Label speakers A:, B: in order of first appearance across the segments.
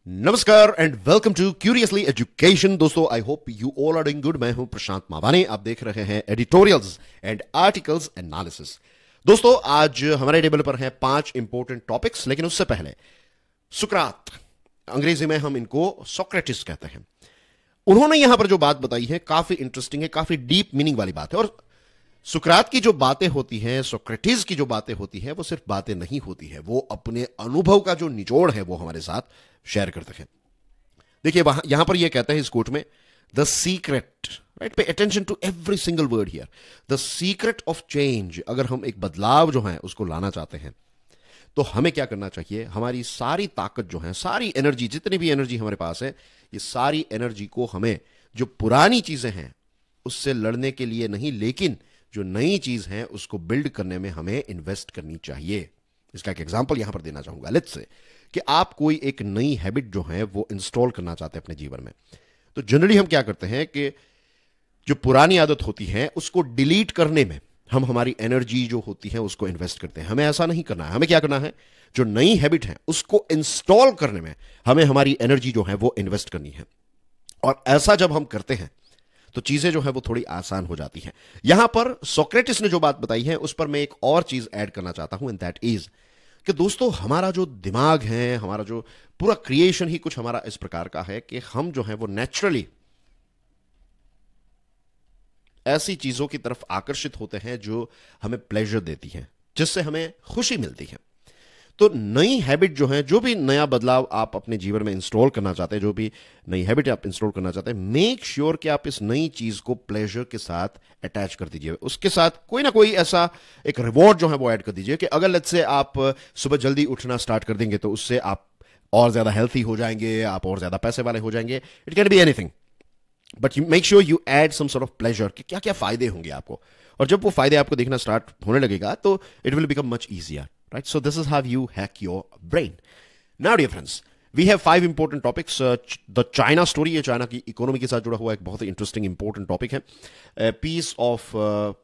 A: नमस्कार and welcome to curiously education. दोस्तों, I hope you all are doing good. मैं हूं प्रशांत मावाने। आप देख रहे हैं एडिटोरियल्स एंड आर्टिकल्स एनालिसिस। दोस्तों, आज हमारे टेबल पर हैं 5 इंपॉर्टेंट टॉपिक्स, लेकिन उससे पहले सुकरात, अंग्रेजी में हम इनको सोक्रेटिस कहते हैं, उन्होंने यहां पर जो बात बताई है काफी इंटरेस्टिंग है, काफी डीप मीनिंग वाली बात है। और सुकरात की जो बातें होती हैं, सोक्रेटिस की जो बातें होती हैं, वो सिर्फ बातें नहीं होती है, वो अपने अनुभव का जो निचोड़ है वो हमारे साथ शेयर करते हैं। देखिए, वहां यहां पर ये कहते हैं इस कोट में, the secret, right, pay attention to every single word here, the secret of change. अगर हम एक बदलाव जो है उसको लाना चाहते हैं तो हमें क्या करना चाहिए? हमारी सारी ताकत जो है, सारी एनर्जी, जितनी भी एनर्जी हमारे पास है, ये सारी एनर्जी को हमें जो पुरानी चीजें हैं उससे लड़ने के लिए नहीं, लेकिन जो नई चीज है उसको बिल्ड करने में हमें इन्वेस्ट करनी चाहिए। इसका एक एग्जांपल यहां पर देना चाहूंगा। लेट्स से कि आप कोई एक नई हैबिट जो है वो इंस्टॉल करना चाहते हैं अपने जीवन में, तो जनरली हम क्या करते हैं कि जो पुरानी आदत होती है उसको डिलीट करने में हम हमारी एनर्जी जो होती है उसको इन्वेस्ट करते हैं। हमें ऐसा नहीं करना है। हमें क्या करना है? जो नई हैबिट है उसको इंस्टॉल करने में हमें हमारी एनर्जी जो है वो इन्वेस्ट करनी है। और ऐसा जब हम करते हैं तो चीजें जो है वो थोड़ी आसान हो जाती हैं। यहां पर सोक्रेटिस ने जो बात बताई है उस पर मैं एक और चीज ऐड करना चाहता हूं, एंड दैट इज कि दोस्तों, हमारा जो दिमाग है, हमारा जो पूरा क्रिएशन ही कुछ हमारा इस प्रकार का है कि हम जो है वो नेचुरली ऐसी चीजों की तरफ आकर्षित होते हैं जो हमें प्लेजर देती हैं, जिससे हमें खुशी मिलती है। तो नई हैबिट जो है, जो भी नया बदलाव आप अपने जीवन में इंस्टॉल करना चाहते हैं, जो भी नई हैबिट आप इंस्टॉल करना चाहते हैं, मेक श्योर कि आप इस नई चीज को प्लेजर के साथ अटैच कर दीजिए। उसके साथ कोई ना कोई ऐसा एक रिवॉर्ड जो है वो ऐड कर दीजिए कि अगर लेट्स से आप सुबह जल्दी उठना स्टार्ट कर देंगे तो उससे आप और ज्यादा हेल्थी हो जाएंगे, आप और ज्यादा पैसे वाले हो जाएंगे। It can be anything, but you make sure you add some sort of pleasure कि क्या क्या फायदे होंगे आपको। और जब वो फायदे आपको देखना स्टार्ट होने लगेगा तो it will become much easier, right? So this is how you hack your brain. Now, dear friends, we have 5 important topics. The China story, ये चाइना की इकोनॉमी के साथ जुड़ा हुआ एक बहुत ही इंटरेस्टिंग इंपॉर्टेंट टॉपिक है। पीस ऑफ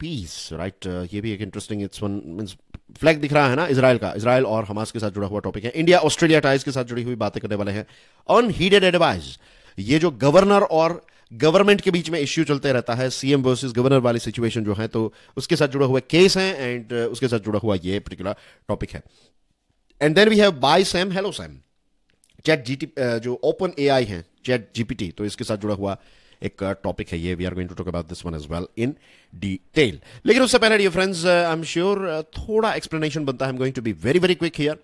A: पीस, राइट, ये भी एक interesting, it's one means flag दिख रहा है ना इजराइल का, इजराइल और हमास के साथ जुड़ा हुआ टॉपिक है। इंडिया ऑस्ट्रेलिया टाइज के साथ जुड़ी हुई बातें करने वाले हैं। अनहीडेड एडवाइस, ये जो गवर्नर और गवर्नमेंट के बीच में इश्यू चलते रहता है, सीएम वर्सेस गवर्नर वाली सिचुएशन जो है, तो उसके साथ जुड़ा हुआ केस है, एंड उसके साथ जुड़ा हुआ ये पर्टिकुलर टॉपिक है। And then we have by Sam, hello Sam, ChatGPT, जो ओपन एआई है, चैट जीपीटी, तो इसके साथ जुड़ा हुआ एक टॉपिक है ये। We are going to talk about this one as well in detail. लेकिन उससे पहले dear friends, I am sure थोड़ा एक्सप्लेनेशन बनता है। I am going to be very very quick here.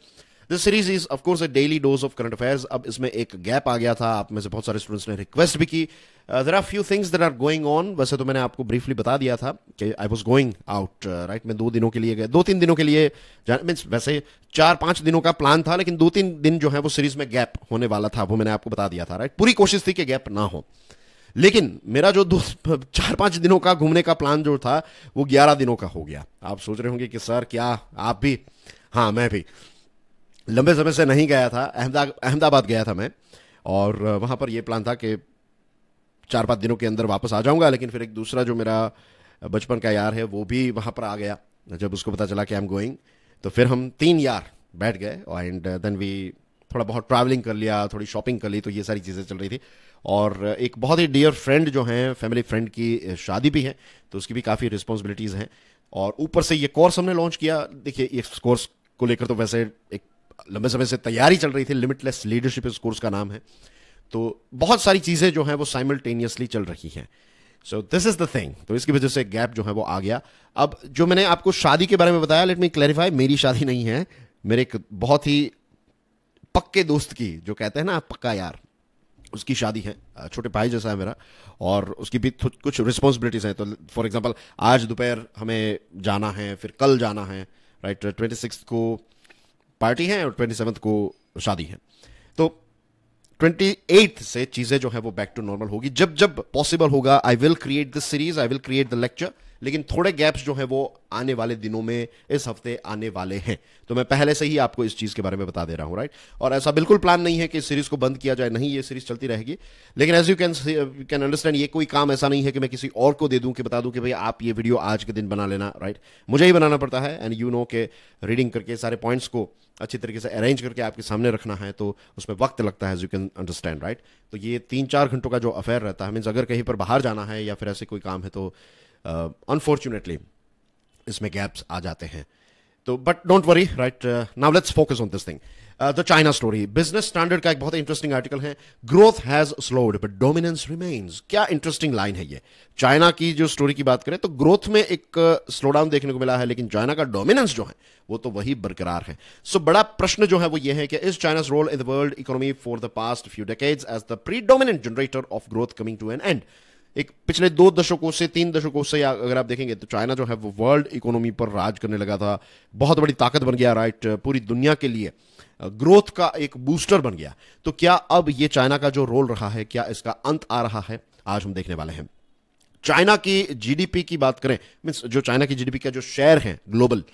A: This series is of course a daily dose of current affairs. अब इसमें एक gap आ गया था, आप में से बहुत सारे स्टूडेंट्स ने रिक्वेस्ट भी की। There are few things that are going on. वैसे तो मैंने आपको ब्रीफली बता दिया था कि I was going out, right. मैं 2 दिनों के लिए गया, 2-3 दिनों के लिए, मीन्स वैसे 4-5 दिनों का प्लान था, लेकिन 2-3 दिन जो है वो सीरीज में गैप होने वाला था, वो मैंने आपको बता दिया था, राइट। पूरी कोशिश थी कि गैप ना हो, लेकिन मेरा जो 4-5 दिनों का घूमने का प्लान जो था वो 11 दिनों का हो गया। आप सोच रहे होंगे कि सर क्या आप भी? हाँ, मैं भी लंबे समय से नहीं गया था। अहमदाबाद गया था मैं, और वहां पर यह प्लान था कि 4-5 दिनों के अंदर वापस आ जाऊंगा, लेकिन फिर एक दूसरा जो मेरा बचपन का यार है वो भी वहां पर आ गया। जब उसको पता चला कि आई एम गोइंग, तो फिर हम 3 यार बैठ गए, एंड देन वी थोड़ा बहुत ट्रैवलिंग कर लिया, थोड़ी शॉपिंग कर ली, तो ये सारी चीज़ें चल रही थी। और एक बहुत ही डियर फ्रेंड जो हैं, फैमिली फ्रेंड की शादी भी है, तो उसकी भी काफ़ी रिस्पॉन्सिबिलिटीज़ हैं। और ऊपर से ये कोर्स हमने लॉन्च किया। देखिए, इस कोर्स को लेकर तो वैसे एक लंबे समय से तैयारी चल रही थी, लिमिटलेस लीडरशिप इस कोर्स का नाम है। तो बहुत सारी चीज़ें जो हैं वो साइमल्टेनियसली चल रही हैं। So this is the thing. तो इसकी वजह से गैप जो है वो आ गया। अब जो मैंने आपको शादी के बारे में बताया, लेट मी क्लैरिफाई, मेरी शादी नहीं है, मेरे एक बहुत ही पक्के दोस्त की, जो कहते हैं ना पक्का यार, उसकी शादी है। छोटे भाई जैसा है मेरा, और उसकी भी कुछ रिस्पॉन्सिबिलिटीज हैं। तो फॉर एग्जाम्पल, आज दोपहर हमें जाना है, फिर कल जाना है, राइट। 26 को पार्टी है और 27 को शादी है। तो 28 से चीजें जो है वो बैक टू नॉर्मल होगी। जब जब पॉसिबल होगा, I will create this series, I will create the lecture, लेकिन थोड़े गैप्स जो हैं वो आने वाले दिनों में इस हफ्ते आने वाले हैं। तो मैं पहले से ही आपको इस चीज़ के बारे में बता दे रहा हूं, राइट। और ऐसा बिल्कुल प्लान नहीं है कि इस सीरीज को बंद किया जाए, नहीं, ये सीरीज चलती रहेगी। लेकिन एज यू कैन अंडरस्टैंड, ये कोई काम ऐसा नहीं है कि मैं किसी और को दे दूं कि बता दूं कि भाई आप ये वीडियो आज के दिन बना लेना, राइट। मुझे ही बनाना पड़ता है, एंड यू नो के रीडिंग करके सारे पॉइंट्स को अच्छी तरीके से अरेंज करके आपके सामने रखना है तो उसमें वक्त लगता है, as you can understand, right. तो ये 3-4 घंटों का जो अफेयर रहता है, मीन्स अगर कहीं पर बाहर जाना है या फिर ऐसे कोई काम है तो अनफॉर्चुनेटली इसमें गैप्स आ जाते हैं। तो but don't worry, right, now let's focus on this thing, the China story. Business standard का एक बहुत इंटरेस्टिंग आर्टिकल है, growth has slowed but dominance remains. क्या इंटरेस्टिंग लाइन है ये। चाइना की जो स्टोरी की बात करें तो ग्रोथ में एक स्लो डाउन देखने को मिला है, लेकिन चाइना का डोमिनेंस जो है वो तो वही बरकरार है। सो बड़ा प्रश्न जो है वो ये है कि is China's role in the world economy for the past few decades as the predominant generator of growth coming to an end. एक पिछले 2 दशकों से 3 दशकों से अगर आप देखेंगे तो चाइना जो है वो वर्ल्ड इकोनॉमी पर राज करने लगा था, बहुत बड़ी ताकत बन गया, राइट, पूरी दुनिया के लिए ग्रोथ का एक बूस्टर बन गया। तो क्या अब ये चाइना का जो रोल रहा है, क्या इसका अंत आ रहा है, आज हम देखने वाले हैं। चाइना की जीडीपी की बात करें, मींस जो चाइना की जीडीपी का जो शेयर है ग्लोबल,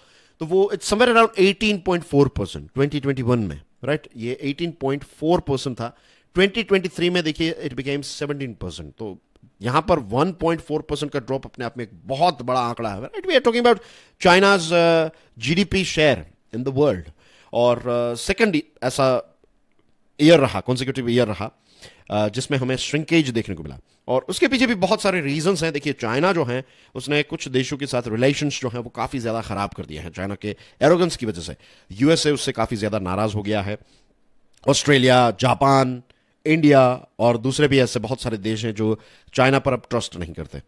A: तो वो इट्स समवेयर अराउंड 18.4% 2021 में, राइट। ये 18.4% था। 2023 में देखिए इट बिकेम 17%। तो यहां पर 1.4% का ड्रॉप अपने आप में एक बहुत बड़ा आंकड़ा है, right. We are talking about China's GDP share in the world. और सेकंड ऐसा ईयर रहा, कॉन्सिक्यूटिव ईयर रहा, जिसमें हमें श्रिंकेज देखने को मिला। और उसके पीछे भी बहुत सारे रीजंस हैं। देखिए चाइना जो है उसने कुछ देशों के साथ रिलेशंस जो है वो काफी ज्यादा खराब कर दिए हैं चाइना के एरोगेंस की वजह से। यूएसए उससे काफी ज्यादा नाराज हो गया है। ऑस्ट्रेलिया, जापान, इंडिया और दूसरे भी ऐसे बहुत सारे देश हैं जो चाइना पर अब ट्रस्ट नहीं करते।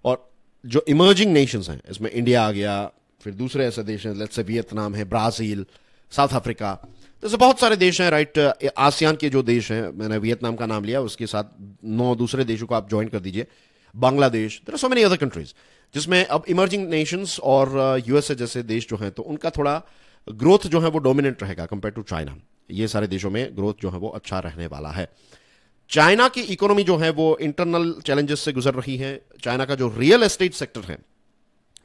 A: और जो इमर्जिंग नेशंस हैं, इसमें इंडिया आ गया, फिर दूसरे ऐसे देश हैं, लेट्स से वियतनाम है, ब्राजील, साउथ अफ्रीका, जैसे बहुत सारे देश हैं, राइट। आसियान के जो देश हैं, मैंने वियतनाम का नाम लिया, उसके साथ 9 दूसरे देशों को आप ज्वाइन कर दीजिए, Bangladesh, there are so many other countries, जिसमें अब इमर्जिंग नेशंस और यूएसए जैसे देश जो हैं तो उनका थोड़ा ग्रोथ जो है वो डोमिनेंट रहेगा कंपेयर टू चाइना। ये सारे देशों में ग्रोथ जो है वो अच्छा रहने वाला है। चाइना की इकोनॉमी जो है वो इंटरनल चैलेंजेस से गुजर रही है। चाइना का जो रियल एस्टेट सेक्टर है,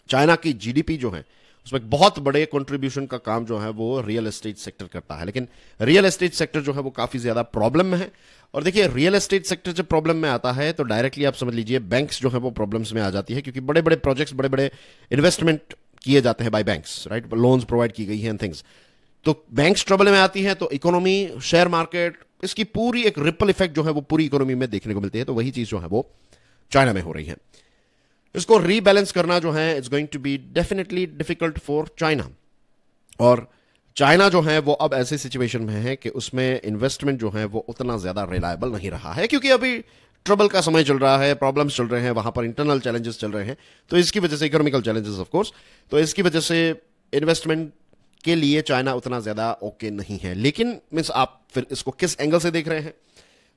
A: चाइना की जीडीपी जो है उसमें बहुत बड़े कंट्रीब्यूशन का काम जो है वो रियल एस्टेट सेक्टर करता है। लेकिन रियल एस्टेट सेक्टर जो है वो काफी ज्यादा प्रॉब्लम में है। और देखिए रियल एस्टेट सेक्टर जब प्रॉब्लम में आता है तो डायरेक्टली आप समझ लीजिए बैंक्स जो है वो प्रॉब्लम्स में आ जाती है, क्योंकि बड़े बड़े प्रोजेक्ट्स, बड़े बड़े इन्वेस्टमेंट किए जाते हैं bye banks, right, loans provide की गई है एंड थिंग्स। तो बैंक्स ट्रबल में आती है तो इकोनॉमी, शेयर मार्केट, इसकी पूरी एक रिपल इफेक्ट जो है वो पूरी इकोनॉमी में देखने को मिलती है। तो वही चीज जो है वो चाइना में हो रही है। इसको रीबैलेंस करना जो है it's going to be definitely difficult for China. और चाइना जो है वो अब ऐसी सिचुएशन में है कि उसमें इन्वेस्टमेंट जो है वो उतना ज्यादा रिलायबल नहीं रहा है, क्योंकि अभी ट्रबल का समय चल रहा है, प्रॉब्लम्स चल रहे हैं, वहां पर इंटरनल चैलेंजेस चल रहे हैं। तो इसकी वजह से, इकोनॉमिकल चैलेंजेस ऑफ कोर्स, तो इसकी वजह से इन्वेस्टमेंट के लिए चाइना उतना ज्यादा ओके नहीं है। लेकिन मीन्स आप फिर इसको किस एंगल से देख रहे हैं।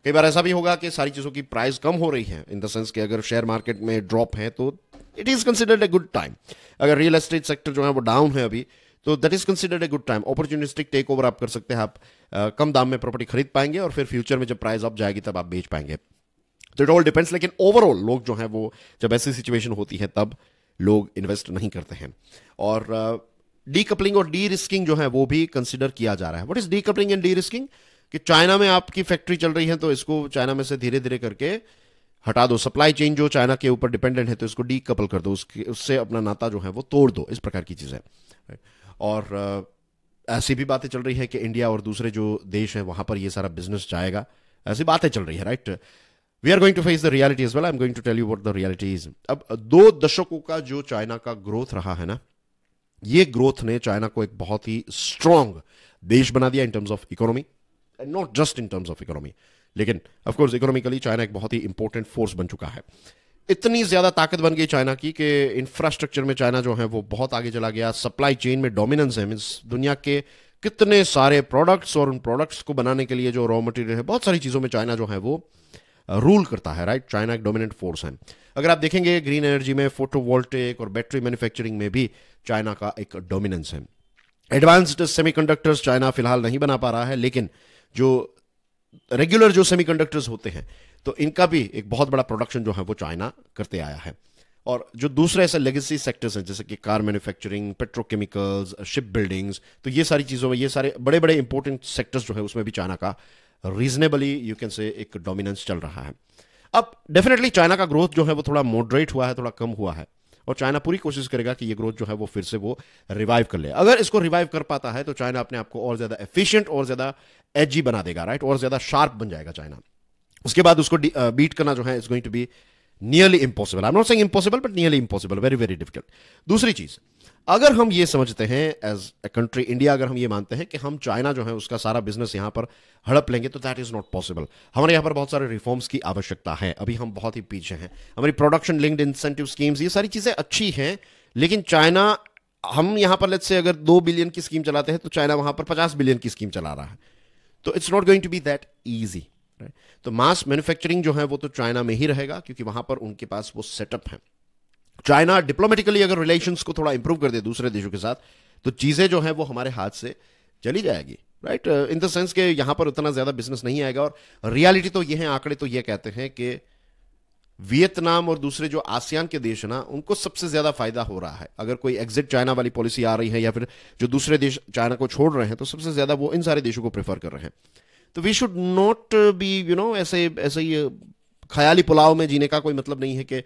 A: कई बार ऐसा भी होगा कि सारी चीजों की प्राइस कम हो रही है, इन द सेंस कि अगर शेयर मार्केट में ड्रॉप है तो it is considered a good time. अगर रियल एस्टेट सेक्टर जो है वो डाउन है अभी, तो that is considered a good time. Opportunistic takeover आप कर सकते हैं, आप कम दाम में प्रॉपर्टी खरीद पाएंगे और फिर फ्यूचर में जब प्राइस अप जाएगी तब आप बेच पाएंगे। तो इट ऑल डिपेंड्स। लेकिन ओवरऑल लोग जो है वो जब ऐसी सिचुएशन होती है तब लोग इन्वेस्ट नहीं करते हैं। और डीकपलिंग और डी रिस्किंग जो है वो भी कंसिडर किया जा रहा है। What is decoupling and D risking? कि चाइना में आपकी फैक्ट्री चल रही है तो इसको चाइना में से धीरे धीरे करके हटा दो, सप्लाई चेन जो चाइना के ऊपर डिपेंडेंट है तो इसको डीकपल कर दो, उससे अपना नाता जो है वो तोड़ दो, इस प्रकार की चीज है। और ऐसी भी बातें चल रही है कि इंडिया और दूसरे जो देश हैं वहां पर ये सारा बिजनेस जाएगा, ऐसी बातें चल रही है, right. We are going to face the reality as well. I am going to tell you what the reality is. अब 2 दशकों का जो चाइना का ग्रोथ रहा है ना, ये ग्रोथ ने चाइना को एक बहुत ही स्ट्रांग देश बना दिया in terms of economy, and not just in terms of economy, लेकिन ऑफ कोर्स इकोनॉमिकली चाइना एक बहुत ही इंपॉर्टेंट फोर्स बन चुका है। इतनी ज्यादा ताकत बन गई चाइना की कि इंफ्रास्ट्रक्चर में चाइना जो है वो बहुत आगे चला गया। सप्लाई चेन में डोमिनेंस है, मींस दुनिया के कितने सारे प्रोडक्ट्स और उन प्रोडक्ट्स को बनाने के लिए जो रॉ मटेरियल है, बहुत सारी चीजों में चाइना जो है वो रूल करता है, राइट। चाइना एक डोमिनेंट फोर्स है। अगर आप देखेंगे ग्रीन एनर्जी में, फोटोवोल्टेइक और बैटरी मैन्युफैक्चरिंग में भी चाइना का एक डोमिनेंस है। एडवांस्ड सेमीकंडक्टर्स चाइना फिलहाल नहीं बना पा रहा है, लेकिन जो रेगुलर जो सेमीकंडक्टर्स होते हैं तो इनका भी एक बहुत बड़ा प्रोडक्शन जो है वो चाइना करते आया है। और जो दूसरे ऐसे लेगेसी सेक्टर्स हैं जैसे कि car manufacturing, petrochemicals, ship buildings, तो ये सारी चीज़ों में, ये सारे बड़े बड़े इंपॉर्टेंट सेक्टर्स जो है उसमें भी चाइना का रीजनेबली यू कैन से एक डोमिनेंस चल रहा है। अब डेफिनेटली चाइना का ग्रोथ जो है वो थोड़ा मॉडरेट हुआ है, थोड़ा कम हुआ है, और चाइना पूरी कोशिश करेगा कि ये ग्रोथ जो है वो फिर से वो रिवाइव कर ले। अगर इसको रिवाइव कर पाता है तो चाइना अपने आप को और ज्यादा एफिशिएंट और ज्यादा एजी बना देगा, राइट, और ज्यादा शार्प बन जाएगा चाइना। उसके बाद उसको बीट करना जो है is going to be nearly impossible. I am not saying impossible but nearly impossible, very very difficult. दूसरी चीज, अगर हम ये समझते हैं एज ए कंट्री इंडिया, अगर हम ये मानते हैं कि हम चाइना जो है उसका सारा बिजनेस यहां पर हड़प लेंगे, तो दैट इज नॉट पॉसिबल। हमारे यहां पर बहुत सारे रिफॉर्म्स की आवश्यकता है, अभी हम बहुत ही पीछे हैं। हमारी प्रोडक्शन लिंक्ड इंसेंटिव स्कीम्स, ये सारी चीजें अच्छी हैं, लेकिन चाइना, हम यहां पर लेट्स से अगर 2 बिलियन की स्कीम चलाते हैं तो चाइना वहां पर 50 बिलियन की स्कीम चला रहा है, तो it's not going to be that easy. तो मास मैन्युफैक्चरिंग जो है वो तो चाइना में ही रहेगा, क्योंकि वहां पर उनके पास वो सेटअप है। चाइना डिप्लोमेटिकली अगर रिलेशंस को थोड़ा इंप्रूव कर दे दूसरे देशों के साथ, तो चीजें जो है वो हमारे हाथ से चली जाएगी, राइट, इन द सेंस के यहां पर उतना ज्यादा बिजनेस नहीं आएगा। और रियलिटी तो ये है, आंकड़े तो ये कहते हैं कि वियतनाम और दूसरे जो आसियान के देश है ना, उनको सबसे ज्यादा फायदा हो रहा है। अगर कोई एग्जिट चाइना वाली पॉलिसी आ रही है या फिर जो दूसरे देश चाइना को छोड़ रहे हैं, तो सबसे ज्यादा वो इन सारे देशों को प्रेफर कर रहे हैं। तो वी शुड नॉट बी ऐसे ऐसे ही ख्याली पुलाव में जीने का कोई मतलब नहीं है कि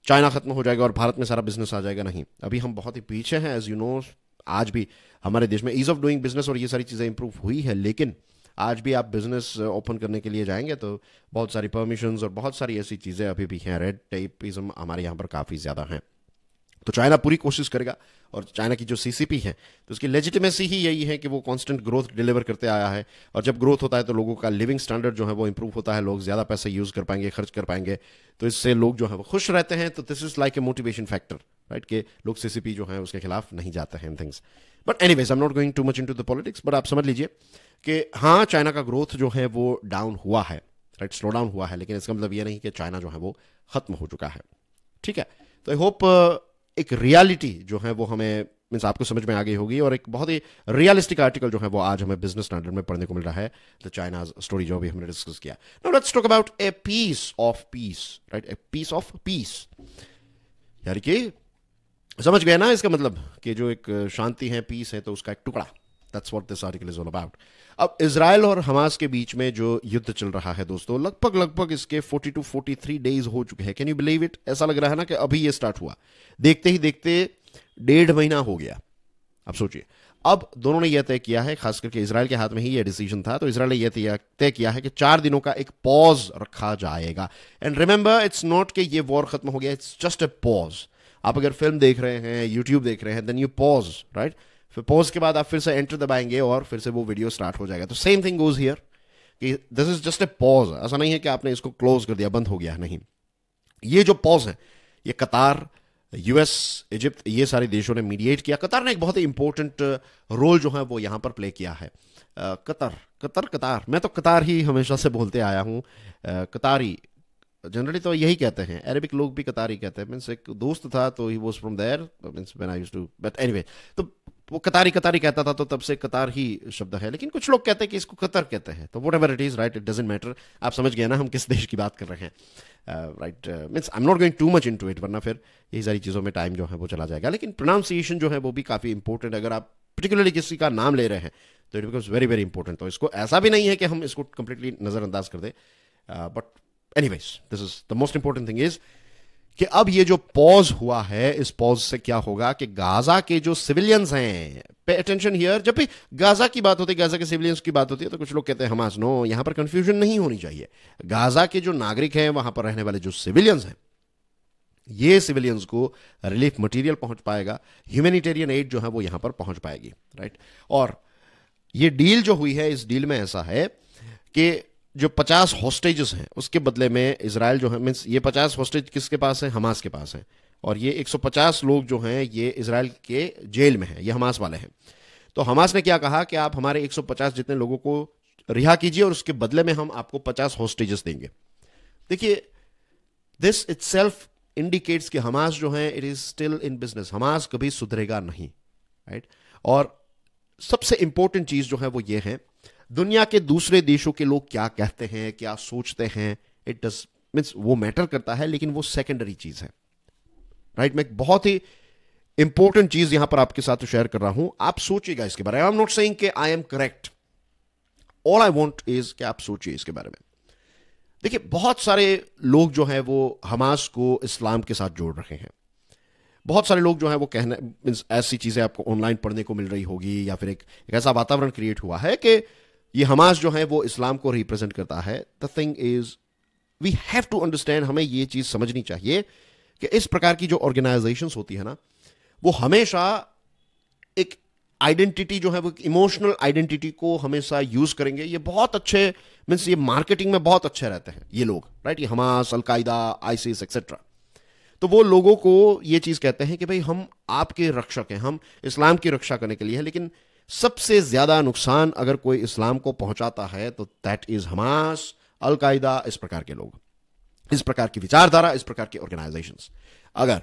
A: चाइना खत्म हो जाएगा और भारत में सारा बिजनेस आ जाएगा। नहीं, अभी हम बहुत ही पीछे हैं, एज यू नो। आज भी हमारे देश में ईज ऑफ डूइंग बिजनेस और ये सारी चीजें इंप्रूव हुई है, लेकिन आज भी आप बिजनेस ओपन करने के लिए जाएंगे तो बहुत सारी परमिशंस और बहुत सारी ऐसी चीजें अभी भी हैं। रेड टेपिज्म हमारे यहाँ पर काफी ज्यादा है। तो चाइना पूरी कोशिश करेगा, और चाइना की जो सीसीपी है तो उसकी लेजिटिमेसी ही यही है कि वो कांस्टेंट ग्रोथ डिलीवर करते आया है, और जब ग्रोथ होता है तो लोगों का लिविंग स्टैंडर्ड जो है वो इंप्रूव होता है, लोग ज्यादा पैसे यूज कर पाएंगे, खर्च कर पाएंगे, तो इससे लोग जो है वो खुश रहते हैं। तो this is like a motivation factor, right, कि लोग सीसीपी जो है उसके खिलाफ नहीं जाते हैं things. But anyways, I am not going too much into the politics, but आप समझ लीजिए कि हाँ, चाइना का ग्रोथ जो है वो डाउन हुआ है, राइट, स्लो डाउन हुआ है, लेकिन इसका मतलब ये नहीं कि चाइना जो है वो खत्म हो चुका है। ठीक है, तो आई होप एक रियलिटी जो है वो हमें मीन्स आपको समझ में आ गई होगी, और एक बहुत ही रियलिस्टिक आर्टिकल जो है वो आज हमें बिजनेस स्टैंडर्ड में पढ़ने को मिल रहा है, द चाइना स्टोरी जो भी हमने डिस्कस किया। Now let's talk about a piece of piece, right, a piece of piece, यानी कि समझ गए ना इसका मतलब कि जो एक शांति है, पीस है, तो उसका एक टुकड़ा। That's what this article is all about. अब इजराइल और हमास के बीच में जो युद्ध चल रहा है दोस्तों, लगभग इसके 40 to 43 डेज हो चुके हैं। Can you believe it? ऐसा लग रहा है ना कि अभी ये स्टार्ट हुआ, देखते ही देखते 1.5 महीना हो गया। अब सोचिए, अब दोनों ने यह तय किया है, खास करके इजराइल के हाथ में ही यह डिसीजन था, तो इजराइल ने यह तय किया है कि 4 दिनों का एक पॉज रखा जाएगा। एंड रिमेंबर, इट्स नॉट कि ये वॉर खत्म हो गया, इट्स जस्ट ए पॉज। आप अगर फिल्म देख रहे हैं, यूट्यूब देख रहे हैं, देन यू पॉज, राइट, फिर पॉज के बाद आप फिर से एंटर दबाएंगे और फिर से वो वीडियो स्टार्ट हो जाएगा। तो सेम थिंग गोज हियर कि this is just a pause. ऐसा नहीं है कि आपने इसको क्लोज कर दिया, बंद हो गया, नहीं। ये जो पॉज है, ये कतार, यूएस, इजिप्ट, ये सारे देशों ने मीडिएट किया। कतार ने एक बहुत ही इंपॉर्टेंट रोल जो है वो यहां पर प्ले किया है। कतार, मैं तो कतार ही हमेशा से बोलते आया हूं। कतारी जनरली तो यही कहते हैं, अरेबिक लोग भी कतारी कहते हैं। मीन्स एक दोस्त था तो he was from there, means when I used to, but anyway, तो वो कतारी कहता था, तो तब से कतार ही शब्द है। लेकिन कुछ लोग कहते हैं कि इसको कतर कहते हैं, तो what ever it is, right, it doesn't matter. आप समझ गए ना हम किस देश की बात कर रहे हैं, right. Means I am not going too much into it, वरना फिर यही सारी चीज़ों में टाइम जो है वो चला जाएगा। लेकिन प्रोनाउंसिएशन जो है वो भी काफ़ी इंपॉर्टेंट। अगर आप पर्टिकुलरली किसी का नाम ले रहे हैं तो it becomes very very important. तो इसको ऐसा भी नहीं है कि हम इसको कंप्लीटली नज़रअंदाज कर दें, but anyways, this is the most important thing is कि अब ये जो पॉज हुआ है, इस पॉज से क्या होगा कि गाजा के जो सिविलियंस हैं, पे अटेंशन हियर, जब भी गाजा की बात होती है, गाजा के सिविलियंस की बात होती है, तो कुछ लोग कहते हैं हमास, नो, यहां पर कंफ्यूजन नहीं होनी चाहिए। गाजा के जो नागरिक हैं, वहां पर रहने वाले जो सिविलियंस हैं, ये सिविलियंस को रिलीफ मटेरियल पहुंच पाएगा, ह्यूमैनिटेरियन एड जो है वो यहां पर पहुंच पाएगी, राइट। और ये डील जो हुई है, इस डील में ऐसा है कि जो 50 हॉस्टेजेस हैं उसके बदले में इजराइल जो है, मीन्स ये 50 हॉस्टेज किसके पास है? हमास के पास है। और ये 150 लोग जो हैं ये इजराइल के जेल में हैं, ये हमास वाले हैं। तो हमास ने क्या कहा कि आप हमारे 150 जितने लोगों को रिहा कीजिए और उसके बदले में हम आपको 50 हॉस्टेजेस देंगे। देखिए, दिस इटसेल्फ इंडिकेट्स कि हमास जो है it is still in business. Hamas कभी सुधरेगा नहीं, राइट। और सबसे इंपॉर्टेंट चीज जो है वो ये है, दुनिया के दूसरे देशों के लोग क्या कहते हैं, क्या सोचते हैं, इट डज मीन्स वो मैटर करता है, लेकिन वो सेकेंडरी चीज है। राइट। मैं एक बहुत ही इंपॉर्टेंट चीज यहां पर आपके साथ शेयर कर रहा हूं, आप सोचिएगा इसके बारे में। आई एम नॉट सेइंग कि I am correct, all I want is कि आप सोचिए इसके बारे में। देखिए, बहुत सारे लोग जो हैं वो हमास को इस्लाम के साथ जोड़ रहे हैं। बहुत सारे लोग जो हैं वो कहने, मींस ऐसी चीजें आपको ऑनलाइन पढ़ने को मिल रही होगी, या फिर एक ऐसा वातावरण क्रिएट हुआ है कि ये हमास जो है वो इस्लाम को रिप्रेजेंट करता है। The thing is we have to understand, हमें ये चीज समझनी चाहिए कि इस प्रकार की जो ऑर्गेनाइजेशंस होती है ना, वो हमेशा एक आइडेंटिटी जो है वो इमोशनल आइडेंटिटी को हमेशा यूज करेंगे। ये बहुत अच्छे, मींस ये मार्केटिंग में बहुत अच्छे रहते हैं ये लोग, राइट। ये हमास, अलकायदा, आईसिस एक्सेट्रा। तो वो लोगों को ये चीज कहते हैं कि भाई हम आपके रक्षक हैं, हम इस्लाम की रक्षा करने के लिए हैं, लेकिन सबसे ज्यादा नुकसान अगर कोई इस्लाम को पहुंचाता है तो दैट इज हमास, अलकायदा, इस प्रकार के लोग, इस प्रकार की विचारधारा, इस प्रकार की ऑर्गेनाइजेशंस। अगर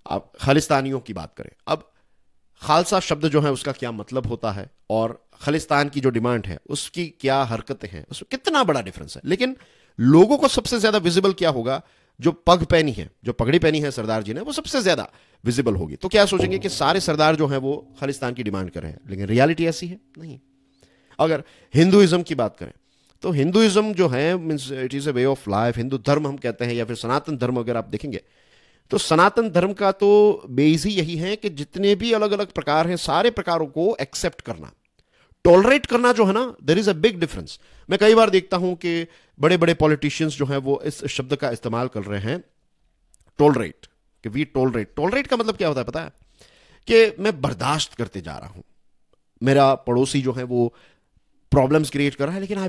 A: आप खालिस्तानियों की बात करें, अब खालसा शब्द जो है उसका क्या मतलब होता है और खालिस्तान की जो डिमांड है उसकी क्या हरकतें हैं, उसमें कितना बड़ा डिफरेंस है। लेकिन लोगों को सबसे ज्यादा विजिबल क्या होगा, जो पग पहनी है, जो पगड़ी पहनी है सरदार जी ने, वो सबसे ज्यादा विजिबल होगी। तो क्या सोचेंगे कि सारे सरदार जो हैं वो खालिस्तान की डिमांड कर रहे हैं, लेकिन रियलिटी ऐसी है नहीं। अगर हिंदुइज्म की बात करें तो हिंदुइज्म जो है means it is a way of life, Hindu धर्म हम कहते हैं, या फिर सनातन धर्म अगर आप देखेंगे तो सनातन धर्म का तो बेस ही यही है कि जितने भी अलग अलग प्रकार हैं सारे प्रकारों को एक्सेप्ट करना, टॉलरेट करना जो है ना, there is a big difference. मैं कई बार देखता हूं कि बड़े बड़े पॉलिटिशियंस जो हैं वो इस शब्द का इस्तेमाल कर रहे हैं, टॉलरेट, कि वी टॉलरेट। टॉलरेट का मतलब क्या होता है पता है? कि मैं बर्दाश्त करते जा रहा हूं, मेरा पड़ोसी जो है वो प्रॉब्लम्स क्रिएट कर रहा है, लेकिन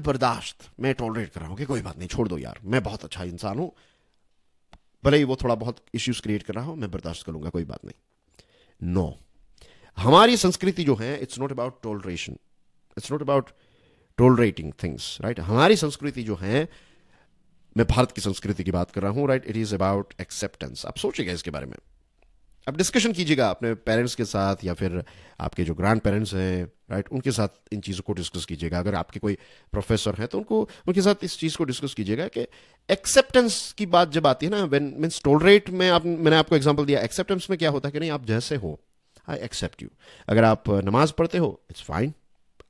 A: मैं टॉलरेट कर रहा हूं कि कोई बात नहीं, छोड़ दो यार, मैं बहुत अच्छा इंसान हूं, भले ही वो थोड़ा बहुत इश्यूज क्रिएट कर रहा हो, मैं बर्दाश्त करूंगा, कोई बात नहीं। नो, हमारी संस्कृति जो है it's not about toleration, it's not about tolerating things, right. हमारी संस्कृति जो है, मैं भारत की संस्कृति की बात कर रहा हूं, right, it is about acceptance. आप सोचिएगा इसके बारे में, आप डिस्कशन कीजिएगा अपने पेरेंट्स के साथ, या फिर आपके जो ग्रैंड पेरेंट्स हैं, राइट, उनके साथ इन चीज़ों को डिस्कस कीजिएगा। अगर आपके कोई प्रोफेसर हैं तो उनके साथ इस चीज़ को डिस्कस कीजिएगा कि एक्सेप्टेंस की बात जब आती है ना, व्हेन मींस टॉलरेट में मैंने आपको एग्जांपल दिया, एक्सेप्टेंस में क्या होता है कि नहीं, आप जैसे हो, आई एक्सेप्ट यू। अगर आप नमाज पढ़ते हो, इट्स फाइन,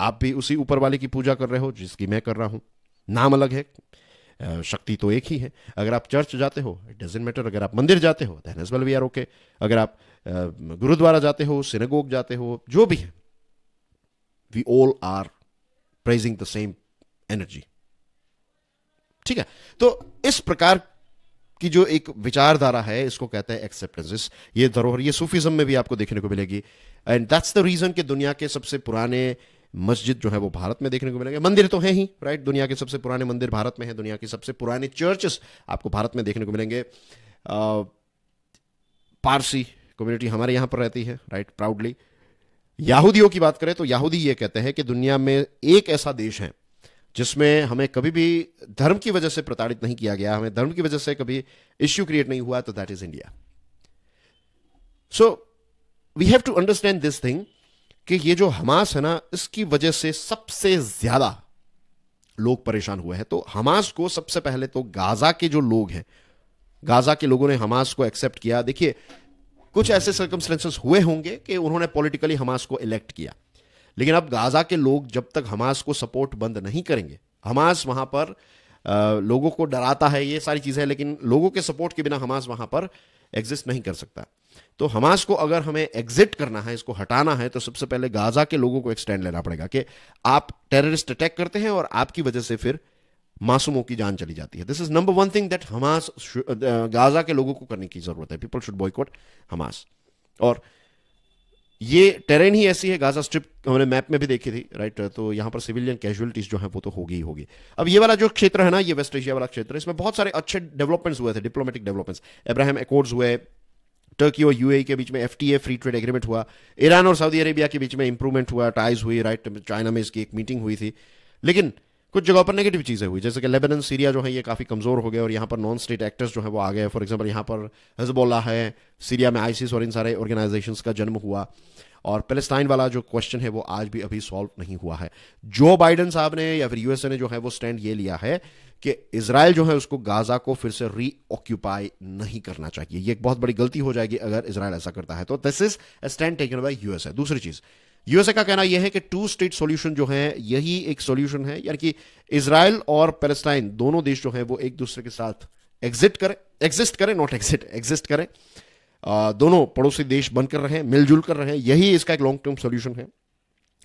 A: आप भी उसी ऊपर वाले की पूजा कर रहे हो जिसकी मैं कर रहा हूं, नाम अलग है, शक्ति तो एक ही है। अगर आप चर्च जाते हो, इट डजंट मैटर। अगर आप मंदिर जाते हो, then as well we are okay. अगर आप गुरुद्वारा जाते हो, सिनेगोग जाते हो, जो भी है, we all are praising the same energy, ठीक है। तो इस प्रकार की जो एक विचारधारा है, इसको कहते हैं एक्सेप्टेंस। ये धरोहर, ये सूफीज्म में भी आपको देखने को मिलेगी, एंड दैट्स द रीजन कि दुनिया के सबसे पुराने मस्जिद जो है वो भारत में देखने को मिलेंगे। मंदिर तो है ही, राइट, दुनिया के सबसे पुराने मंदिर भारत में है, दुनिया के सबसे पुराने चर्चेस आपको भारत में देखने को मिलेंगे। पारसी कम्युनिटी हमारे यहां पर रहती है, राइट, प्राउडली। यहूदियों की बात करें तो यहूदी ये कहते हैं कि दुनिया में एक ऐसा देश है जिसमें हमें कभी भी धर्म की वजह से प्रताड़ित नहीं किया गया, हमें धर्म की वजह से कभी इश्यू क्रिएट नहीं हुआ, तो that is India. So we have to understand this thing कि ये जो हमास है ना, इसकी वजह से सबसे ज्यादा लोग परेशान हुए हैं। तो हमास को सबसे पहले तो गाजा के जो लोग हैं, गाजा के लोगों ने हमास को एक्सेप्ट किया। देखिए, कुछ ऐसे सर्कमस्टेंसेस हुए होंगे कि उन्होंने पॉलिटिकली हमास को इलेक्ट किया, लेकिन अब गाजा के लोग जब तक हमास को सपोर्ट बंद नहीं करेंगे, हमास वहां पर लोगों को डराता है, ये सारी चीजें, लेकिन लोगों के सपोर्ट के बिना हमास वहां पर एग्जिस्ट नहीं कर सकता। तो हमास को अगर हमें एग्जिट करना है, इसको हटाना है, तो सबसे पहले गाजा के लोगों को एक स्टैंड लेना पड़ेगा कि आप टेररिस्ट अटैक करते हैं और आपकी वजह से फिर मासूमों की जान चली जाती है। This is number one thing that Hamas Gaza के लोगों को करने की जरूरत है। People should boycott Hamas. और ये टेरेन ही ऐसी है, गाजा स्ट्रिप हमने मैप में भी देखी थी, राइट, तो यहां पर सिविलियन कैजुअलिटीज जो है वो तो होगी ही होगी। अब ये वाला जो क्षेत्र है ना, ये वेस्ट एशिया वाला क्षेत्र, इसमें बहुत सारे अच्छे डेवलपमेंट्स हुए थे, डिप्लोमेटिक डेवलपमेंट्स। अब्राहम एकॉर्ड्स हुए, टर्की और यूएई के बीच में एफटीए फ्री ट्रेड एग्रीमेंट हुआ, ईरान और सऊदी अरेबिया के बीच में इंप्रूवमेंट हुआ, टाइज हुई, राइट, चाइना में इसकी एक मीटिंग हुई थी। लेकिन कुछ जगहों पर नेगेटिव चीजें हुई, जैसे कि लेबनान सीरिया जो है ये काफी कमजोर हो गए और यहाँ पर नॉन स्टेट एक्टर्स जो है वो आ गए। फॉर एग्जांपल यहाँ पर हिजबुल्लाह है, सीरिया में आईसिस और इन सारे ऑर्गेनाइजेशंस का जन्म हुआ। और पैलेस्टाइन वाला जो क्वेश्चन है वो आज भी अभी सॉल्व नहीं हुआ है। जो बाइडेन साहब ने या फिर यूएसए ने जो है वो स्टैंड ये लिया है कि इजराइल जो है उसको गाजा को फिर से रीऑक्यूपाई नहीं करना चाहिए। ये एक बहुत बड़ी गलती हो जाएगी अगर इजराइल ऐसा करता है। तो this is a stand taken by USA. दूसरी चीज, यूएसए का कहना यह है कि टू स्टेट सॉल्यूशन जो है यही एक सॉल्यूशन है, यानी कि इजराइल और पैलेस्टाइन दोनों देश जो है वो एक दूसरे के साथ एग्जिस्ट करें, नॉट एग्जिस्ट करें, दोनों पड़ोसी देश बनकर रहे, मिलजुल कर रहे, यही इसका एक लॉन्ग टर्म सॉल्यूशन है।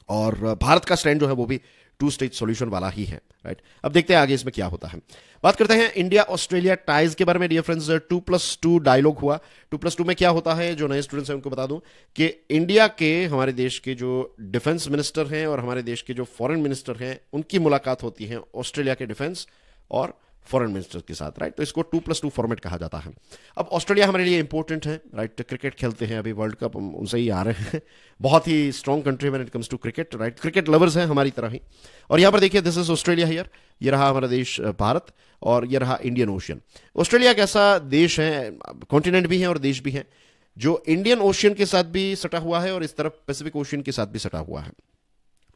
A: और भारत का स्टैंड जो है वो भी टू स्टेट सॉल्यूशन वाला ही है, राइट। अब देखते हैं आगे इसमें क्या होता है। बात करते हैं इंडिया ऑस्ट्रेलिया टाइज के बारे में। डियर फ्रेंड्स, 2+2 डायलॉग हुआ। 2+2 में क्या होता है, जो नए स्टूडेंट्स हैं उनको बता दूं कि इंडिया के, हमारे देश के जो डिफेंस मिनिस्टर हैं और हमारे देश के जो फॉरेन मिनिस्टर हैं उनकी मुलाकात होती है ऑस्ट्रेलिया के डिफेंस और फॉरेन मिनिस्टर के साथ, राइट। तो इसको 2+2 फॉर्मेट कहा जाता है। अब ऑस्ट्रेलिया हमारे लिए इंपॉर्टेंट है, राइट। क्रिकेट खेलते हैं, अभी वर्ल्ड कप उनसे ही आ रहे हैं। बहुत ही strong country when it comes to cricket, right. Cricket lovers हैं हमारी तरह ही। और यहां पर देखिए, दिस इज ऑस्ट्रेलिया हियर, ये रहा हमारा देश भारत और ये रहा इंडियन ओशियन। ऑस्ट्रेलिया एक ऐसा देश है, कॉन्टिनेंट भी है और देश भी है, जो इंडियन ओशियन के साथ भी सटा हुआ है और इस तरफ पैसिफिक ओशियन के साथ भी सटा हुआ है,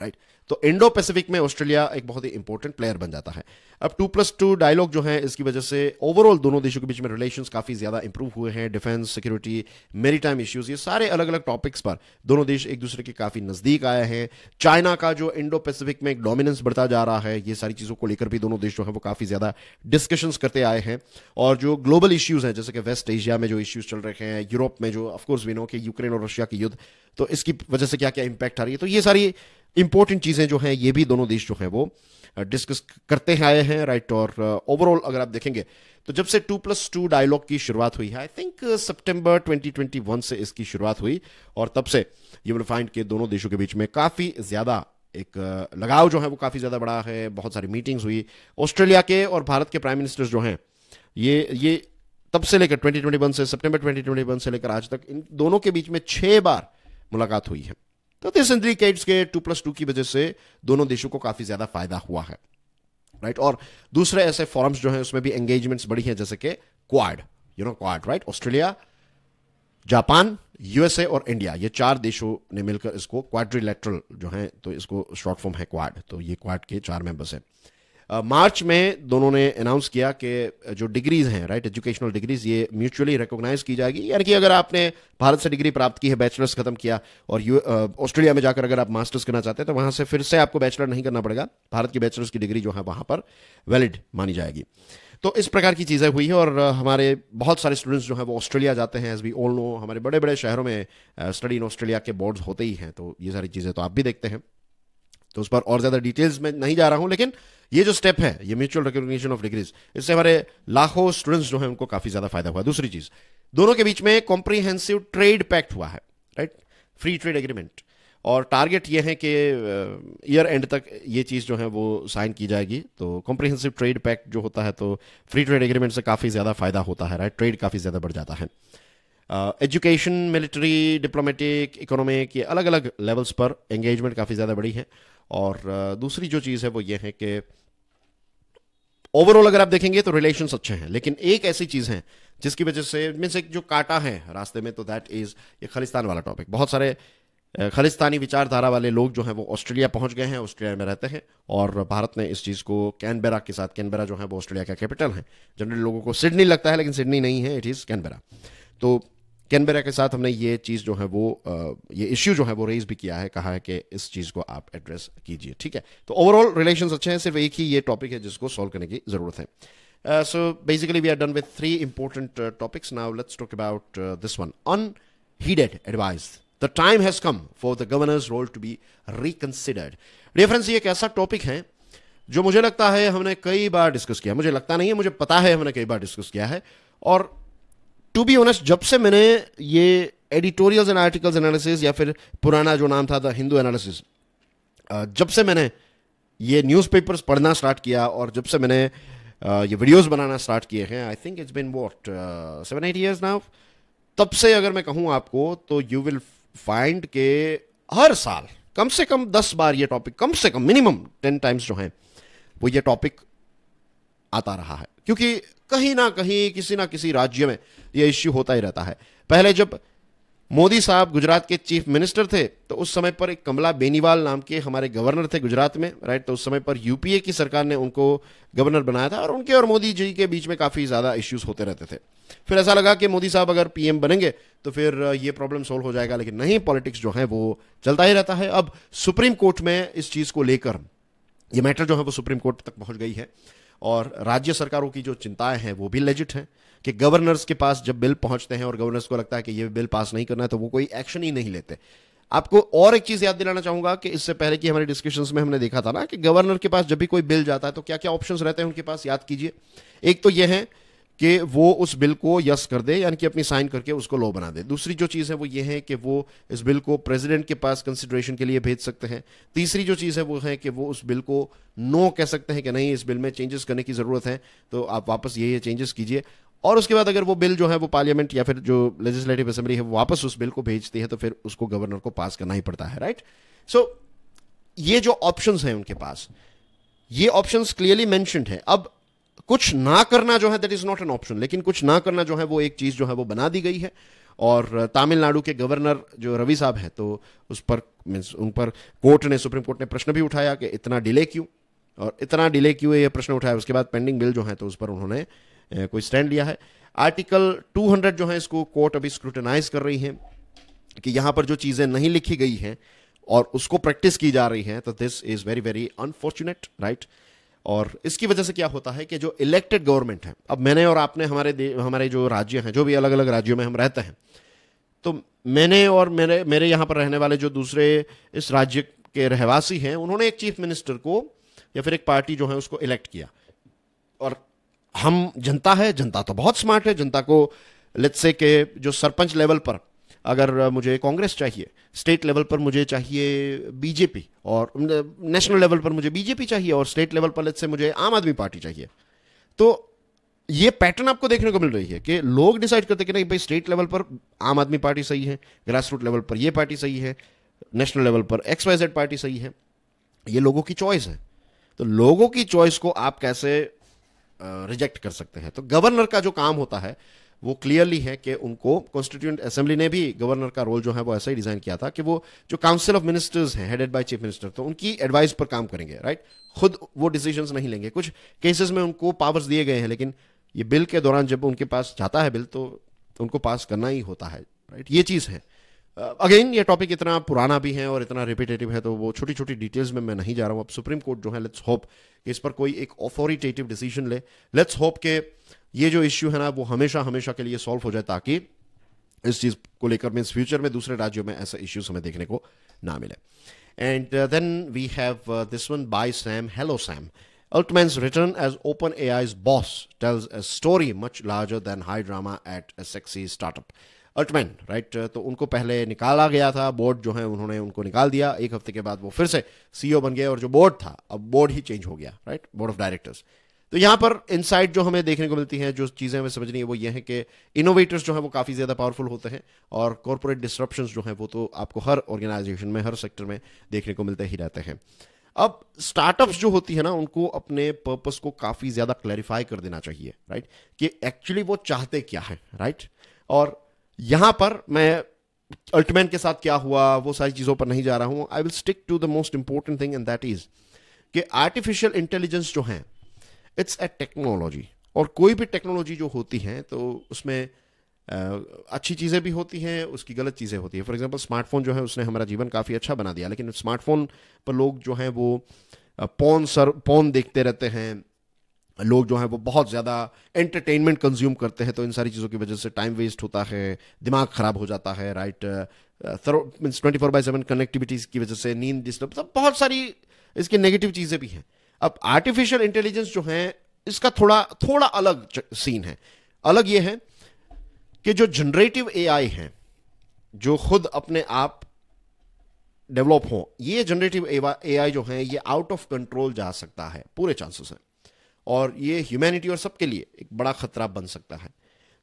A: राइट। तो इंडो पैसिफिक में ऑस्ट्रेलिया एक बहुत ही इंपॉर्टेंट प्लेयर बन जाता है। अब 2+2 डायलॉग जो है इसकी वजह से ओवरऑल दोनों देशों के बीच में रिलेशंस काफी ज्यादा इंप्रूव हुए हैं। डिफेंस, सिक्योरिटी, मैरीटाइम इश्यूज, ये सारे अलग अलग टॉपिक्स पर दोनों देश एक दूसरे के काफी नजदीक आए हैं। चाइना का जो इंडो पैसिफिक में एक डोमिनेंस बढ़ता जा रहा है, ये सारी चीजों को लेकर भी दोनों देश जो है वो काफी ज्यादा डिस्कशंस करते आए हैं। और जो ग्लोबल इश्यूज हैं, जैसे कि वेस्ट एशिया में जो इश्यूज चल रहे हैं, यूरोप में जो ऑफकोर्स वी नो कि यूक्रेन और रशिया की युद्ध, तो इसकी वजह से क्या क्या इंपैक्ट आ रही है, तो ये सारी इंपॉर्टेंट चीजें जो हैं ये भी दोनों देश जो हैं वो डिस्कस करते आए हैं, राइट। और ओवरऑल अगर आप देखेंगे तो जब से 2+2 डायलॉग की शुरुआत हुई है, आई थिंक सितंबर 2021 से इसकी शुरुआत हुई, और तब से यू विल फाइंड के दोनों देशों के बीच में काफी ज्यादा एक लगाव जो है वो काफी ज्यादा बड़ा है। बहुत सारी मीटिंग्स हुई। ऑस्ट्रेलिया के और भारत के प्राइम मिनिस्टर्स जो हैं ये तब से लेकर 2021 से, सितंबर 2021 से लेकर आज तक इन दोनों के बीच में 6 बार मुलाकात हुई है। तो दिस इंडिकेट्स के 2+2 की वजह से दोनों देशों को काफी ज्यादा फायदा हुआ है, राइट। और दूसरे ऐसे फॉरम्स जो हैं उसमें भी एंगेजमेंट्स बढ़ी हैं, जैसे कि quad, quad, right. Australia, Japan, USA और इंडिया, ये 4 देशों ने मिलकर इसको क्वाड्रिलेटरल जो है, तो इसको शॉर्ट फॉर्म है क्वाड। तो ये क्वाड के 4 मेंबर्स हैं। मार्च में दोनों ने अनाउंस किया कि जो डिग्रीज हैं, राइट, एजुकेशनल डिग्रीज, ये म्यूचुअली रिकॉग्नाइज की जाएगी। यानी कि अगर आपने भारत से डिग्री प्राप्त की है, बैचलर्स खत्म किया, और ऑस्ट्रेलिया में जाकर अगर आप मास्टर्स करना चाहते हैं तो वहां से फिर से आपको बैचलर नहीं करना पड़ेगा। भारत की बैचलर्स की डिग्री जो है वहां पर वैलिड मानी जाएगी। तो इस प्रकार की चीज़ें हुई है। और हमारे बहुत सारे स्टूडेंट्स जो हैं वो ऑस्ट्रेलिया जाते हैं, एज वी ऑल नो। हमारे बड़े बड़े शहरों में स्टडी इन ऑस्ट्रेलिया के बोर्ड्स होते ही हैं। तो ये सारी चीज़ें तो आप भी देखते हैं, तो उस पर और ज्यादा डिटेल्स में नहीं जा रहा हूं। लेकिन ये जो स्टेप है, ये म्यूचुअल रिकॉग्निशन ऑफ डिग्रीज, इससे हमारे लाखों स्टूडेंट्स जो हैं उनको काफी ज्यादा फायदा हुआ। दूसरी चीज, दोनों के बीच में कॉम्प्रिहेंसिव ट्रेड पैक्ट हुआ है, राइट, फ्री ट्रेड एग्रीमेंट। और टारगेट ये है कि ईयर एंड तक ये चीज जो है वो साइन की जाएगी। तो कॉम्प्रिहेंसिव ट्रेड पैक्ट जो होता है, तो फ्री ट्रेड एग्रीमेंट से काफी ज्यादा फायदा होता है, राइट। ट्रेड काफी ज्यादा बढ़ जाता है। एजुकेशन, मिलिट्री, डिप्लोमेटिक, इकोनॉमिक, ये अलग अलग लेवल्स पर एंगेजमेंट काफी ज्यादा बढ़ी है। और दूसरी जो चीज है वो ये है कि ओवरऑल अगर आप देखेंगे तो रिलेशंस अच्छे हैं। लेकिन एक ऐसी चीज है जिसकी वजह से इनमें से जो काटा है रास्ते में, तो दैट इज ये खालिस्तान वाला टॉपिक। बहुत सारे खालिस्तानी विचारधारा वाले लोग जो हैं वो ऑस्ट्रेलिया पहुंच गए हैं, ऑस्ट्रेलिया में रहते हैं। और भारत ने इस चीज को कैनबेरा के साथ, कैनबेरा जो है वो ऑस्ट्रेलिया का कैपिटल है। जनरली लोगों को सिडनी लगता है, लेकिन सिडनी नहीं है, इट इज कैनबेरा। तो कैनबेरा के साथ हमने ये चीज जो है वो ये इश्यू जो है वो रेज भी किया है, कहा है कि इस चीज को आप एड्रेस कीजिए, ठीक है। तो ओवरऑल रिलेशंस अच्छे हैं, सिर्फ एक ही ये टॉपिक है जिसको सॉल्व करने की जरूरत है। So basically we are done with 3 important topics. Now let's talk about this one, unheeded advice, the time has come for the governor's role to be reconsidered. Dear friends, ये एक ऐसा topic है जो मुझे लगता है हमने कई बार डिस्कस किया। मुझे लगता नहीं है, मुझे पता है हमने कई बार डिस्कस किया है। और टू बी ऑनेस्ट, जब से मैंने ये एडिटोरियल्स एंड आर्टिकल्स एनालिसिस, या फिर पुराना जो नाम था द हिंदू एनालिसिस, जब से मैंने ये न्यूज़पेपर्स पढ़ना स्टार्ट किया और जब से मैंने ये वीडियोस बनाना स्टार्ट किए हैं, I think it's been what 7-8 years now, तब से अगर मैं कहूं आपको तो यू विल फाइंड के हर साल कम से कम 10 बार ये टॉपिक, कम से कम मिनिमम 10 टाइम्स जो है वो ये टॉपिक आता रहा है, क्योंकि कहीं ना कहीं किसी ना किसी राज्य में यह इश्यू होता ही रहता है। पहले जब मोदी साहब गुजरात के चीफ मिनिस्टर थे तो उस समय पर एक कमला बेनीवाल नाम के हमारे गवर्नर थे गुजरात में, राइट। तो उस समय पर यूपीए की सरकार ने उनको गवर्नर बनाया था और उनके और मोदी जी के बीच में काफी ज्यादा इश्यूज होते रहते थे। फिर ऐसा लगा कि मोदी साहब अगर पीएम बनेंगे तो फिर ये प्रॉब्लम सोल्व हो जाएगा, लेकिन नहीं, पॉलिटिक्स जो है वो चलता ही रहता है। अब सुप्रीम कोर्ट में इस चीज को लेकर ये मैटर जो है वो सुप्रीम कोर्ट तक पहुंच गई है और राज्य सरकारों की जो चिंताएं हैं वो भी लेजिट हैं कि गवर्नर्स के पास जब बिल पहुंचते हैं और गवर्नर्स को लगता है कि ये बिल पास नहीं करना है तो वो कोई एक्शन ही नहीं लेते। आपको और एक चीज याद दिलाना चाहूंगा कि इससे पहले की हमारी डिस्कशंस में हमने देखा था ना कि गवर्नर के पास जब भी कोई बिल जाता है तो क्या क्या ऑप्शंस रहते हैं उनके पास, याद कीजिए। एक तो यह है कि वो उस बिल को यस कर दे, यानी कि अपनी साइन करके उसको लॉ बना दे। दूसरी जो चीज़ है वो ये है कि वो इस बिल को प्रेसिडेंट के पास कंसिडरेशन के लिए भेज सकते हैं। तीसरी जो चीज़ है वो है कि वो उस बिल को नो कह सकते हैं कि नहीं, इस बिल में चेंजेस करने की ज़रूरत है तो आप वापस ये चेंजेस कीजिए। और उसके बाद अगर वो बिल जो है वो पार्लियामेंट या फिर जो लेजिस्लेटिव असेंबली है वो वापस उस बिल को भेजती है तो फिर उसको गवर्नर को पास करना ही पड़ता है, राइट। सो ये जो ऑप्शंस हैं उनके पास, ये ऑप्शंस क्लियरली मेंशन्ड है। अब कुछ ना करना जो है that is not an option, लेकिन कुछ ना करना जो है वो एक चीज जो है वो बना दी गई है। और तमिलनाडु के गवर्नर जो रवि साहब है तो उस पर उन पर सुप्रीम कोर्ट ने प्रश्न भी उठाया कि इतना डिले क्यों, और इतना डिले क्यों ये प्रश्न उठाया। उसके बाद पेंडिंग बिल जो है तो उस पर उन्होंने कोई स्टैंड लिया है। आर्टिकल 200 जो है इसको कोर्ट अभी स्क्रूटनाइज कर रही है कि यहां पर जो चीजें नहीं लिखी गई हैं और उसको प्रैक्टिस की जा रही है, तो this is very very unfortunate, right. और इसकी वजह से क्या होता है कि जो इलेक्टेड गवर्नमेंट है, अब मैंने और आपने हमारे जो राज्य हैं, जो भी अलग अलग राज्यों में हम रहते हैं, तो मैंने और मेरे यहां पर रहने वाले जो दूसरे इस राज्य के रहवासी हैं, उन्होंने एक चीफ मिनिस्टर को या फिर एक पार्टी जो है उसको इलेक्ट किया। और हम जनता है, जनता तो बहुत स्मार्ट है, जनता को लेट्स से के जो सरपंच लेवल पर अगर मुझे कांग्रेस चाहिए, स्टेट लेवल पर मुझे चाहिए बीजेपी, और नेशनल लेवल पर मुझे बीजेपी चाहिए, और स्टेट लेवल पर लेट्स से मुझे आम आदमी पार्टी चाहिए, तो ये पैटर्न आपको देखने को मिल रही है कि लोग डिसाइड करते कि नहीं भाई स्टेट लेवल पर आम आदमी पार्टी सही है, ग्रास रूट लेवल पर ये पार्टी सही है, नेशनल लेवल पर XYZ पार्टी सही है। ये लोगों की चॉइस है। तो लोगों की चॉइस को आप कैसे रिजेक्ट कर सकते हैं? तो गवर्नर का जो काम होता है वो क्लियरली है कि उनको कॉन्स्टिट्यूएंट असेंबली ने भी गवर्नर का रोल जो है वो ऐसा ही डिजाइन किया था कि वो जो काउंसिल ऑफ मिनिस्टर्स हैं हेडेड बाय चीफ मिनिस्टर, तो उनकी एडवाइस पर काम करेंगे, राइट। खुद वो डिसीजंस नहीं लेंगे। कुछ केसेस में उनको पावर्स दिए गए हैं, लेकिन ये बिल के दौरान जब उनके पास जाता है बिल तो उनको पास करना ही होता है, राइट। ये चीज है। अगेन ये टॉपिक इतना पुराना भी है और इतना रिपीटेटिव है, तो वो छोटी छोटी डिटेल्स में मैं नहीं जा रहा हूं। अब सुप्रीम कोर्ट जो है, लेट्स होप कि इस पर कोई एक अथॉरिटेटिव डिसीजन ले। लेट्स होप के ये जो इश्यू है ना वो हमेशा हमेशा के लिए सॉल्व हो जाए, ताकि इस चीज को लेकर मींस फ्यूचर में दूसरे राज्यों में ऐसे इश्यूज हमें देखने को ना मिले। And then we have this one by Sam. Hello Sam, Altman's return as OpenAI's boss tells a story much larger than high drama at a sexy startup. Altman, right, तो उनको पहले निकाला गया था, बोर्ड जो है उन्होंने उनको निकाल दिया। एक हफ्ते के बाद वो फिर से CEO बन गए और जो बोर्ड था, अब बोर्ड ही चेंज हो गया, राइट, बोर्ड ऑफ डायरेक्टर्स। तो यहां पर इनसाइट जो हमें देखने को मिलती है, जो चीजें हमें समझनी है वो ये है कि इनोवेटर्स जो है वो काफी ज्यादा पावरफुल होते हैं, और कॉर्पोरेट डिस्ट्रप्शंस जो है वो तो आपको हर ऑर्गेनाइजेशन में, हर सेक्टर में देखने को मिलते ही रहते हैं। अब स्टार्टअप्स जो होती है ना, उनको अपने पर्पस को काफी ज्यादा क्लैरिफाई कर देना चाहिए, राइट, कि एक्चुअली वो चाहते क्या है, राइट। और यहां पर मैं अल्टमैन के साथ क्या हुआ वो सारी चीजों पर नहीं जा रहा हूं। I will stick to the most important thing, and that is कि आर्टिफिशियल इंटेलिजेंस जो है इट्स ए टेक्नोलॉजी, और कोई भी टेक्नोलॉजी जो होती है तो उसमें अच्छी चीज़ें भी होती हैं, उसकी गलत चीज़ें होती हैं। फॉर एग्जांपल स्मार्टफोन जो है उसने हमारा जीवन काफ़ी अच्छा बना दिया, लेकिन स्मार्टफोन पर लोग जो हैं वो पॉर्न देखते रहते हैं, लोग जो हैं वो बहुत ज़्यादा एंटरटेनमेंट कंज्यूम करते हैं, तो इन सारी चीज़ों की वजह से टाइम वेस्ट होता है, दिमाग ख़राब हो जाता है, राइट। 24/7 कनेक्टिविटी की वजह से नींद डिस्टर्ब, बहुत सारी इसकी नेगेटिव चीज़ें भी हैं। अब आर्टिफिशियल इंटेलिजेंस जो है इसका थोड़ा अलग सीन है। अलग ये है कि जो जनरेटिव AI हैं, जो खुद अपने आप डेवलप हो, ये जनरेटिव AI जो है ये आउट ऑफ कंट्रोल जा सकता है, पूरे चांसेस हैं, और ये ह्यूमैनिटी और सबके लिए एक बड़ा खतरा बन सकता है।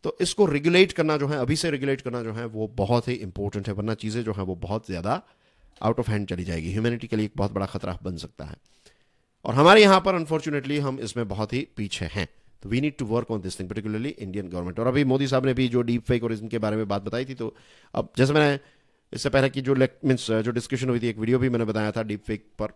A: तो इसको रेगुलेट करना जो है, अभी से रेगुलेट करना जो है वो बहुत ही इंपॉर्टेंट है, वरना चीजें जो है वो बहुत ज्यादा आउट ऑफ हैंड चली जाएगी, ह्यूमैनिटी के लिए एक बहुत बड़ा खतरा बन सकता है। और हमारे यहां पर अनफॉर्चुनेटली हम इसमें बहुत ही पीछे हैं। तो we need to work on this thing, particularly Indian government. और अभी मोदी साहब ने भी जो डीप फेक और इनके बारे में बात बताई थी, तो अब जैसे मैंने इससे पहले की जो मीन्स जो डिस्कशन हुई थी, एक वीडियो भी मैंने बताया था डीप फेक पर,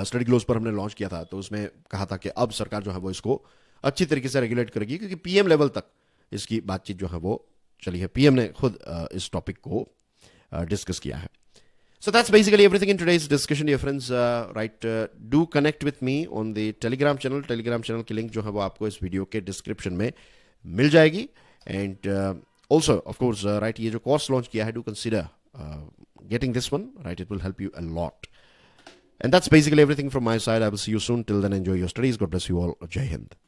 A: स्टडी ग्लोव्स पर हमने लॉन्च किया था, तो उसमें कहा था कि अब सरकार जो है वो इसको अच्छी तरीके से रेगुलेट करेगी, क्योंकि पीएम लेवल तक इसकी बातचीत जो है वो चली है। पीएम ने खुद इस टॉपिक को डिस्कस किया है। So that's basically everything in today's discussion, dear friends. Right, do connect with me on the Telegram channel. Telegram channel की लिंक जो है वो आपको इस वीडियो के डिस्क्रिप्शन में मिल जाएगी। And also, of course, right, ये जो कोर्स लॉन्च किया है, do consider getting this one. Right, it will help you a lot. And that's basically everything from my side. I will see you soon. Till then, enjoy your studies. God bless you all. Jai Hind.